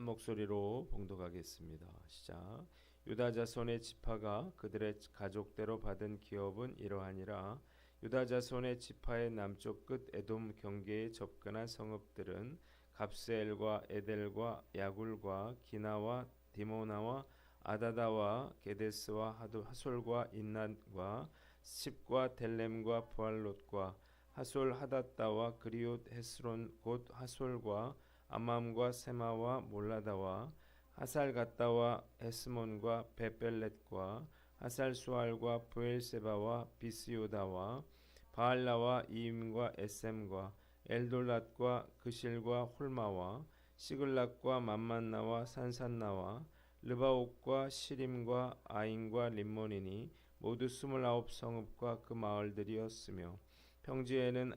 한 목소리로 봉독하겠습니다. 시작. 유다 자손의 지파가 그들의 가족대로 받은 기업은 이러하니라. 유다 자손의 지파의 남쪽 끝 에돔 경계에 접근한 성읍들은 갑세엘과 에델과 야굴과 기나와 디모나와 아다다와 게데스와 하솔과 인난과 스칩과 델렘과 부알롯과 하솔 하닷다와 그리옷 헤스론 곧 하솔과 아맘과 세마와 몰라다와 하살갓다와 헤스몬과 베벨렛과 하살수알과 부엘세바와 비스요다와 바알라와 이임과 에셈과 엘돌랏과 그실과 홀마와 시글락과 맘만나와 산산나와 르바옥과 시림과 아인과 림몬이니 모두 29성읍과 그 마을들이었으며 평지에는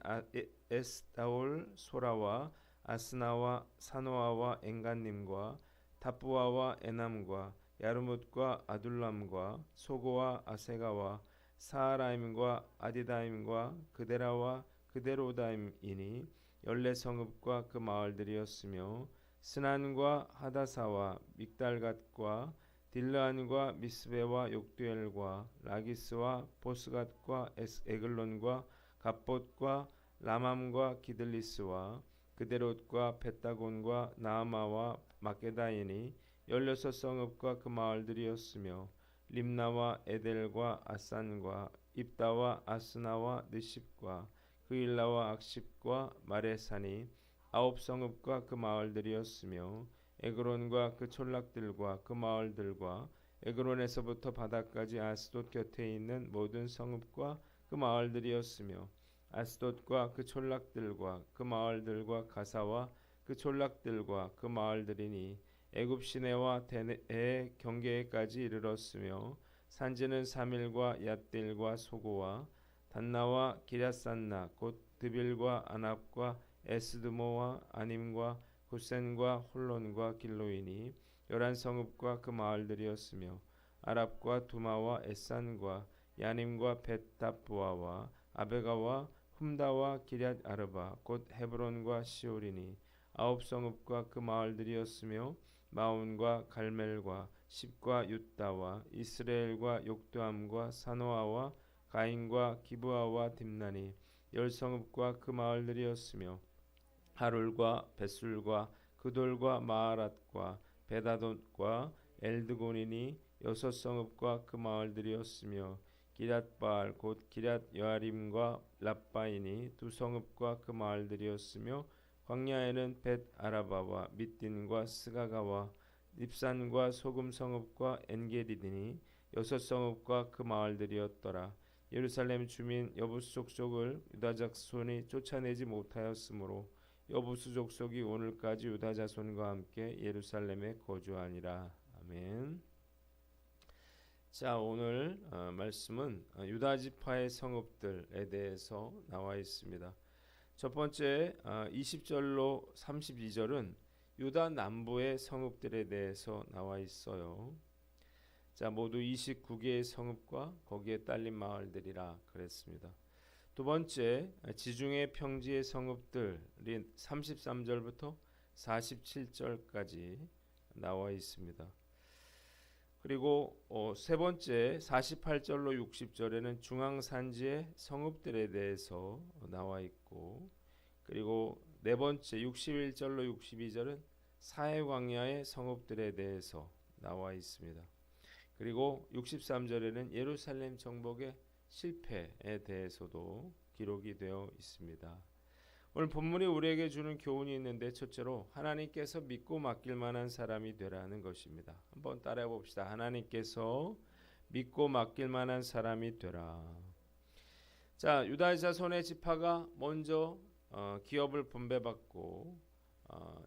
에스다올 소라와 아스나와 사노아와 엔간님과 다부아와 에남과 야르뭇과 아둘람과 소고와 아세가와 사하라임과 아디다임과 그데라와 그데로다임이니 14성읍과 그 마을들이었으며 스난과 하다사와 믹달갓과 딜르안과 미스베와 욕두엘과 라기스와 보스갓과 에글론과 갑봇과 라맘과 기들리스와 그데롯과 벳다곤과 나아마와 마게다이니 16성읍과 그 마을들이었으며 림나와 에델과 아산과 입다와 아스나와 느십과 그일라와 악십과 마레산이 9성읍과 그 마을들이었으며 에그론과 그 촌락들과 그 마을들과 에그론에서부터 바다까지 아스돗 곁에 있는 모든 성읍과 그 마을들이었으며 아스돗과 그 촌락들과 그 마을들과 가사와 그 촌락들과 그 마을들이니 애굽 시내와 대의 경계에까지 이르렀으며 산지는 3일과 얏딜과 소고와 단나와 기랴산나 곧 드빌과 아납과 에스드모와 아님과 고센과 홀론과 길로이니 11성읍과 그 마을들이었으며 아랍과 두마와 에산과 야님과 벳다부아와 아베가와 훔다와 기럇 아르바 곧 헤브론과 시올이니 9성읍과 그 마을들이었으며 마온과 갈멜과 십과 윳다와 이스라엘과 욕두암과 사노아와 가인과 기브아와 딥나니 10성읍과 그 마을들이었으며 하룰과 벳술과 그돌과 마하랏과 베다돗과 엘드곤이니 6성읍과 그 마을들이었으며 기랏바알 곧 기랏 여아림과 랍바이니 2성읍과 그 마을들이었으며 광야에는 벳 아라바와 밑딘과 스가가와 닙산과 소금 성읍과 엔게디니 6성읍과 그 마을들이었더라. 예루살렘 주민 여부수 족속을 유다 자손이 쫓아내지 못하였으므로 여부수 족속이 오늘까지 유다 자손과 함께 예루살렘에 거주하니라. 아멘. 자, 오늘 말씀은 유다 지파의 성읍들에 대해서 나와 있습니다. 첫 번째 20절로 32절은 유다 남부의 성읍들에 대해서 나와 있어요. 자, 모두 29개의 성읍과 거기에 딸린 마을들이라 그랬습니다. 두 번째 지중해 평지의 성읍들이 33절부터 47절까지 나와 있습니다. 그리고 세 번째 48절로 60절에는 중앙산지의 성읍들에 대해서 나와 있고, 그리고 네 번째 61절로 62절은 사해광야의 성읍들에 대해서 나와 있습니다. 그리고 63절에는 예루살렘 정복의 실패에 대해서도 기록이 되어 있습니다. 오늘 본문이 우리에게 주는 교훈이 있는데, 첫째로 하나님께서 믿고 맡길 만한 사람이 되라는 것입니다. 한번 따라해 봅시다. 하나님께서 믿고 맡길 만한 사람이 되라. 자, 유다 자손의 지파가 먼저 기업을 분배받고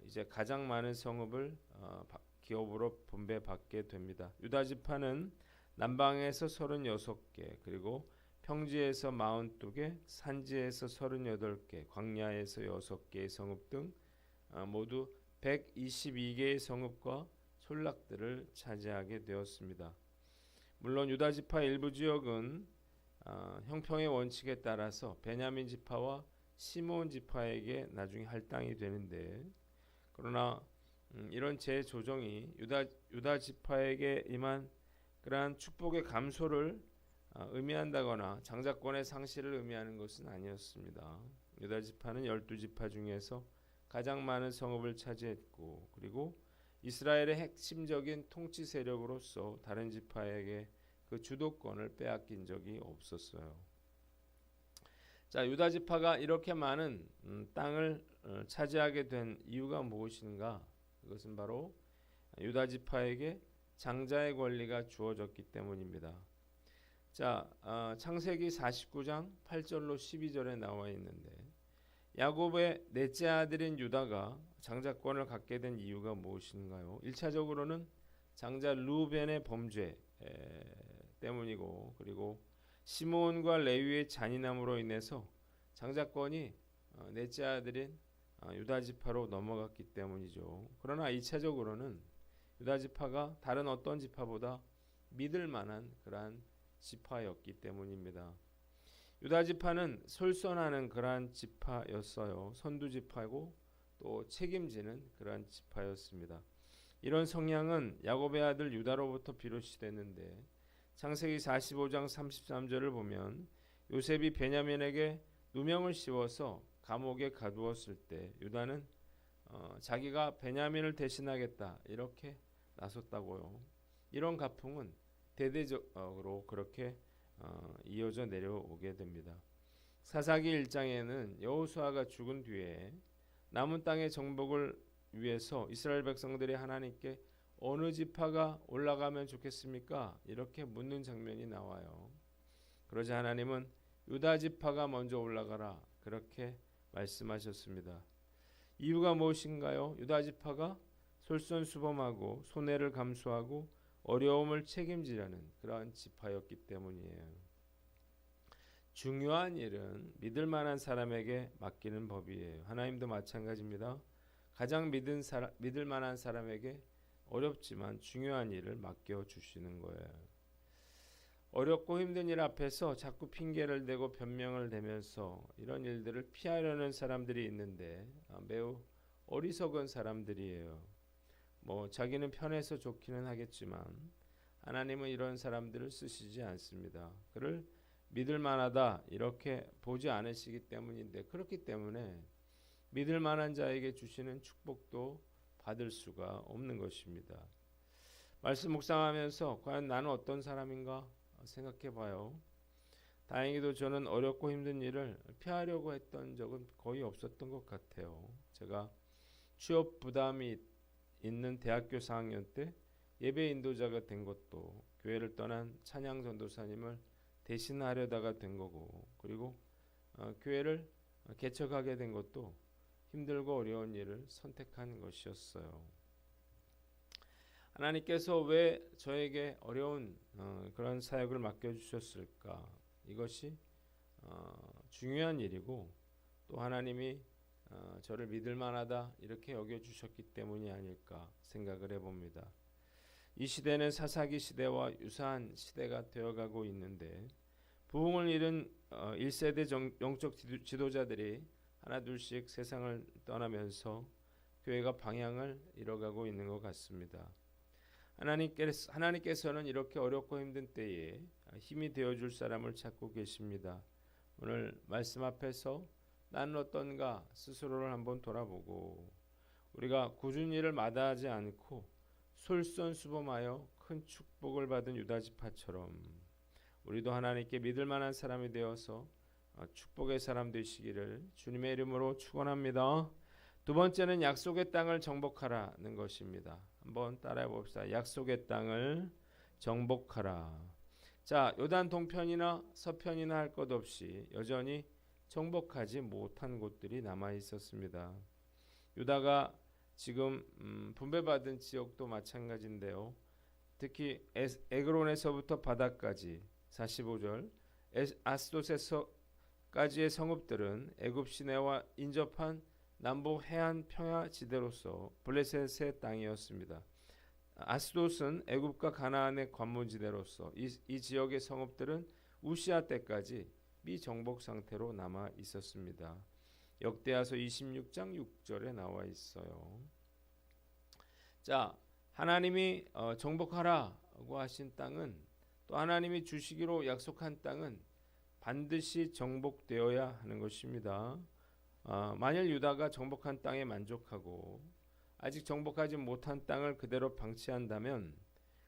이제 가장 많은 성읍을 기업으로 분배받게 됩니다. 유다 지파는 남방에서 36개, 그리고 평지에서 42개, 산지에서 38개, 광야에서 6개의 성읍 등 모두 122개의 성읍과 촌락들을 차지하게 되었습니다. 물론 유다 지파 일부 지역은 형평의 원칙에 따라서 베냐민 지파와 시므온 지파에게 나중에 할당이 되는데, 그러나 이런 재조정이 유다 지파에게 임한 그러한 축복의 감소를 의미한다거나 장자권의 상실을 의미하는 것은 아니었습니다. 유다 지파는 12지파 중에서 가장 많은 성읍을 차지했고, 그리고 이스라엘의 핵심적인 통치 세력으로서 다른 지파에게 그 주도권을 빼앗긴 적이 없었어요. 자, 유다 지파가 이렇게 많은 땅을 차지하게 된 이유가 무엇인가? 그것은 바로 유다 지파에게 장자의 권리가 주어졌기 때문입니다. 자, 창세기 49장 8절로 12절에 나와 있는데, 야곱의 넷째 아들인 유다가 장자권을 갖게 된 이유가 무엇인가요? 1차적으로는 장자 르우벤의 범죄 때문이고, 그리고 시므온과 레위의 잔인함으로 인해서 장자권이 넷째 아들인 유다 지파로 넘어갔기 때문이죠. 그러나 2차적으로는 유다 지파가 다른 어떤 지파보다 믿을 만한 그러한 지파였기 때문입니다. 유다 지파는 솔선하는 그러한 지파였어요. 선두 지파고 또 책임지는 그러한 지파였습니다. 이런 성향은 야곱의 아들 유다로부터 비롯이 됐는데, 창세기 45장 33절을 보면 요셉이 베냐민에게 누명을 씌워서 감옥에 가두었을 때 유다는 자기가 베냐민을 대신하겠다 이렇게 나섰다고요. 이런 가풍은 대대적으로 그렇게 이어져 내려오게 됩니다. 사사기 1장에는 여호수아가 죽은 뒤에 남은 땅의 정복을 위해서 이스라엘 백성들이 하나님께 어느 지파가 올라가면 좋겠습니까? 이렇게 묻는 장면이 나와요. 그러자 하나님은 유다 지파가 먼저 올라가라 그렇게 말씀하셨습니다. 이유가 무엇인가요? 유다 지파가 솔선수범하고 손해를 감수하고 어려움을 책임지려는 그러한 지파였기 때문이에요. 중요한 일은 믿을 만한 사람에게 맡기는 법이에요. 하나님도 마찬가지입니다. 가장 믿을 만한 사람에게 어렵지만 중요한 일을 맡겨주시는 거예요. 어렵고 힘든 일 앞에서 자꾸 핑계를 대고 변명을 대면서 이런 일들을 피하려는 사람들이 있는데 매우 어리석은 사람들이에요. 자기는 편해서 좋기는 하겠지만 하나님은 이런 사람들을 쓰시지 않습니다. 그를 믿을 만하다 이렇게 보지 않으시기 때문인데, 그렇기 때문에 믿을 만한 자에게 주시는 축복도 받을 수가 없는 것입니다. 말씀 묵상하면서 과연 나는 어떤 사람인가 생각해 봐요. 다행히도 저는 어렵고 힘든 일을 피하려고 했던 적은 거의 없었던 것 같아요. 제가 취업 부담이 있는 대학교 4학년 때 예배 인도자가 된 것도 교회를 떠난 찬양 전도사님을 대신하려다가 된 거고, 그리고 교회를 개척하게 된 것도 힘들고 어려운 일을 선택한 것이었어요. 하나님께서 왜 저에게 어려운 그런 사역을 맡겨주셨을까? 이것이 중요한 일이고, 또 하나님이 저를 믿을 만하다 이렇게 여겨주셨기 때문이 아닐까 생각을 해봅니다. 이 시대는 사사기 시대와 유사한 시대가 되어가고 있는데, 부흥을 이룬 1세대 영적 지도자들이 하나둘씩 세상을 떠나면서 교회가 방향을 잃어가고 있는 것 같습니다. 하나님께서는 이렇게 어렵고 힘든 때에 힘이 되어줄 사람을 찾고 계십니다. 오늘 말씀 앞에서 나는 어떤가 스스로를 한번 돌아보고, 우리가 굳은 일을 마다하지 않고 솔선수범하여 큰 축복을 받은 유다 지파처럼 우리도 하나님께 믿을 만한 사람이 되어서 축복의 사람 되시기를 주님의 이름으로 축원합니다. 두 번째는 약속의 땅을 정복하라는 것입니다. 한번 따라해 봅시다. 약속의 땅을 정복하라. 자, 요단 동편이나 서편이나 할 것 없이 여전히 정복하지 못한 곳들이 남아 있었습니다. 유다가 지금 분배받은 지역도 마찬가지인데요. 특히 에그론에서부터 바다까지 45절 아스돗에서까지의 성읍들은 애굽 시내와 인접한 남북 해안 평야 지대로서 블레셋의 땅이었습니다. 아스돗은 애굽과 가나안의 관문지대로서 이 지역의 성읍들은 우시아 때까지 미정복 상태로 남아 있었습니다. 역대하서 26장 6절에 나와 있어요. 자, 하나님이 정복하라고 하신 땅은, 또 하나님이 주시기로 약속한 땅은 반드시 정복되어야 하는 것입니다. 만일 유다가 정복한 땅에 만족하고 아직 정복하지 못한 땅을 그대로 방치한다면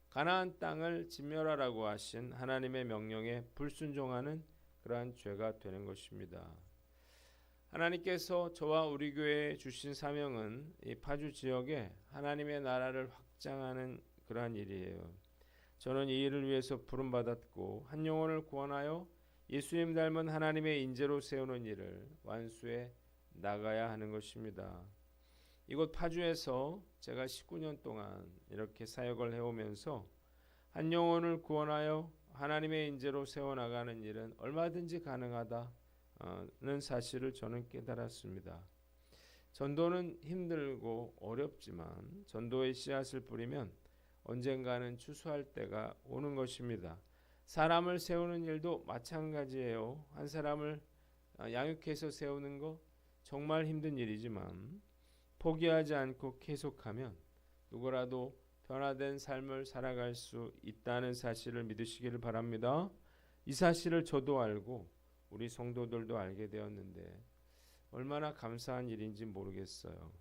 가나안 땅을 진멸하라고 하신 하나님의 명령에 불순종하는 그러한 죄가 되는 것입니다. 하나님께서 저와 우리 교회에 주신 사명은 이 파주 지역에 하나님의 나라를 확장하는 그러한 일이에요. 저는 이 일을 위해서 부름받았고 한 영혼을 구원하여 예수님 닮은 하나님의 인재로 세우는 일을 완수해 나가야 하는 것입니다. 이곳 파주에서 제가 19년 동안 이렇게 사역을 해오면서 한 영혼을 구원하여 하나님의 인재로 세워나가는 일은 얼마든지 가능하다는 사실을 저는 깨달았습니다. 전도는 힘들고 어렵지만 전도의 씨앗을 뿌리면 언젠가는 추수할 때가 오는 것입니다. 사람을 세우는 일도 마찬가지예요. 한 사람을 양육해서 세우는 거 정말 힘든 일이지만 포기하지 않고 계속하면 누구라도 변화된 삶을 살아갈 수 있다는 사실을 믿으시기를 바랍니다. 이 사실을 저도 알고 우리 성도들도 알게 되었는데 얼마나 감사한 일인지 모르겠어요.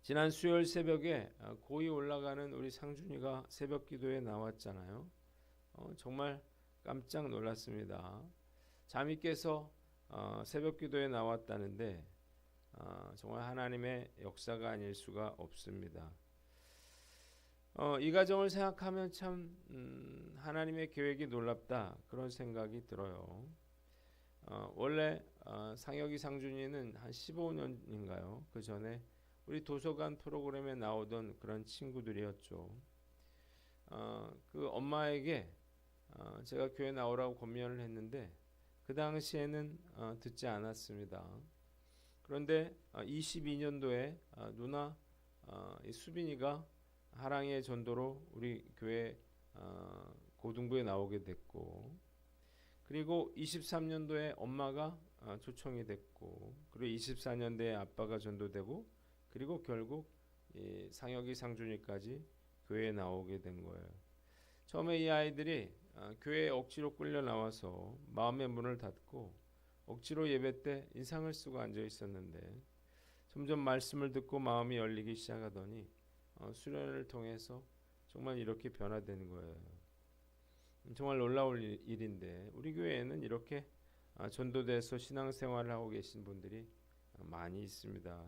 지난 수요일 새벽에 고이 올라가는 우리 상준이가 새벽 기도에 나왔잖아요. 정말 깜짝 놀랐습니다. 잠이 깨서 새벽 기도에 나왔다는데 정말 하나님의 역사가 아닐 수가 없습니다. 이 가정을 생각하면 참 하나님의 계획이 놀랍다 그런 생각이 들어요. 원래 상혁이 상준이는 한 15년인가요? 그 전에 우리 도서관 프로그램에 나오던 그런 친구들이었죠. 그 엄마에게 제가 교회 나오라고 권면을 했는데 그 당시에는 듣지 않았습니다. 그런데 22년도에 누나 수빈이가 하랑의 전도로 우리 교회 고등부에 나오게 됐고, 그리고 23년도에 엄마가 초청이 됐고, 그리고 24년도에 아빠가 전도되고, 그리고 결국 상혁이 상준이까지 교회에 나오게 된 거예요. 처음에 이 아이들이 교회에 억지로 끌려 나와서 마음의 문을 닫고 억지로 예배 때 인상을 쓰고 앉아 있었는데 점점 말씀을 듣고 마음이 열리기 시작하더니 수련을 통해서 정말 이렇게 변화되는 거예요. 정말 놀라운 일인데 우리 교회에는 이렇게 전도돼서 신앙생활을 하고 계신 분들이 많이 있습니다.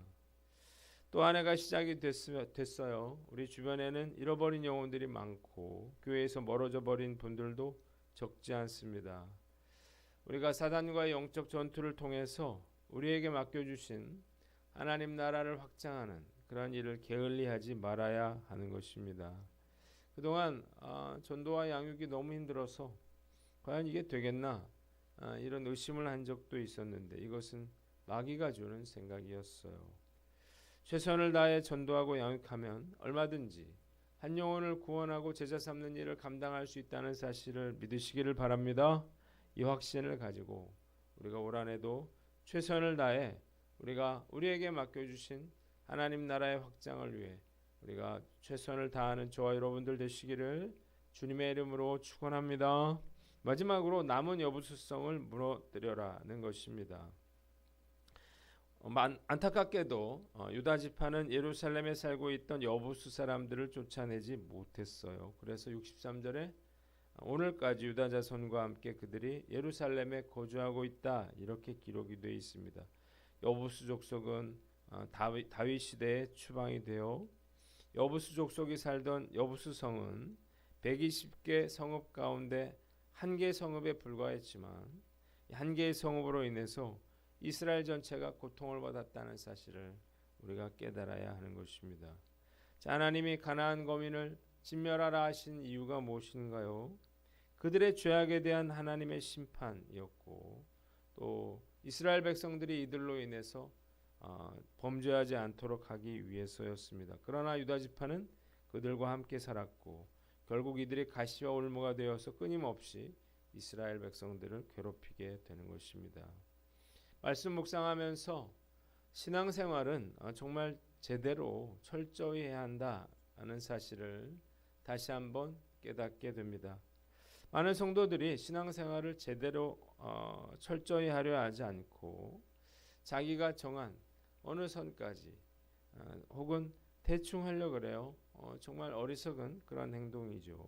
또 한 해가 시작이 됐어요. 우리 주변에는 잃어버린 영혼들이 많고 교회에서 멀어져 버린 분들도 적지 않습니다. 우리가 사단과의 영적 전투를 통해서 우리에게 맡겨주신 하나님 나라를 확장하는 그런 일을 게을리하지 말아야 하는 것입니다. 그동안 전도와 양육이 너무 힘들어서 과연 이게 되겠나 이런 의심을 한 적도 있었는데 이것은 마귀가 주는 생각이었어요. 최선을 다해 전도하고 양육하면 얼마든지 한 영혼을 구원하고 제자 삼는 일을 감당할 수 있다는 사실을 믿으시기를 바랍니다. 이 확신을 가지고 우리가 올 한해도 최선을 다해 우리가 우리에게 맡겨주신 하나님 나라의 확장을 위해 우리가 최선을 다하는 저와 여러분들 되시기를 주님의 이름으로 축원합니다. 마지막으로 남은 여부수성을 무너뜨려라는 것입니다. 안타깝게도 유다 지파는 예루살렘에 살고 있던 여부수 사람들을 쫓아내지 못했어요. 그래서 63절에 오늘까지 유다 자손과 함께 그들이 예루살렘에 거주하고 있다 이렇게 기록이 되어 있습니다. 여부수 족속은 다윗 시대에 추방이 되어 여부수 족속이 살던 여부수 성은 120개 성읍 가운데 한 개 성읍에 불과했지만 한 개의 성읍으로 인해서 이스라엘 전체가 고통을 받았다는 사실을 우리가 깨달아야 하는 것입니다. 자, 하나님이 가나안 거민을 진멸하라 하신 이유가 무엇인가요? 그들의 죄악에 대한 하나님의 심판이었고 또 이스라엘 백성들이 이들로 인해서 범죄하지 않도록 하기 위해서였습니다. 그러나 유다 지파는 그들과 함께 살았고 결국 이들이 가시와 올무가 되어서 끊임없이 이스라엘 백성들을 괴롭히게 되는 것입니다. 말씀 묵상하면서 신앙생활은 정말 제대로 철저히 해야 한다는 사실을 다시 한번 깨닫게 됩니다. 많은 성도들이 신앙생활을 제대로 철저히 하려 하지 않고 자기가 정한 어느 선까지 혹은 대충 하려 그래요. 정말 어리석은 그런 행동이죠.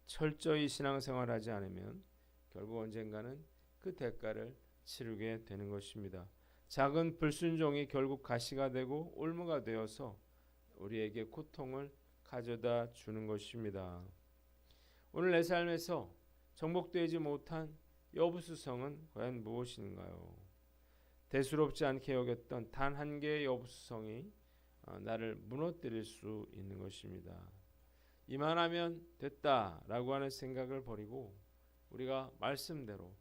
철저히 신앙생활하지 않으면 결국 언젠가는 그 대가를 치르게 되는 것입니다. 작은 불순종이 결국 가시가 되고 올무가 되어서 우리에게 고통을 가져다 주는 것입니다. 오늘 내 삶에서 정복되지 못한 여부수성은 과연 무엇인가요? 대수롭지 않게 여겼던 단 한 개의 여부수성이 나를 무너뜨릴 수 있는 것입니다. 이만하면 됐다라고 하는 생각을 버리고 우리가 말씀대로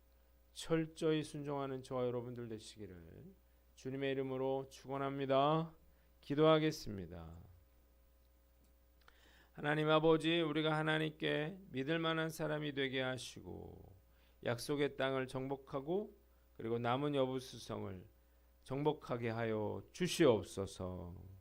철저히 순종하는 저와 여러분들 되시기를 주님의 이름으로 축원합니다. 기도하겠습니다. 하나님 아버지, 우리가 하나님께 믿을 만한 사람이 되게 하시고 약속의 땅을 정복하고 그리고 남은 여부수성을 정복하게 하여 주시옵소서.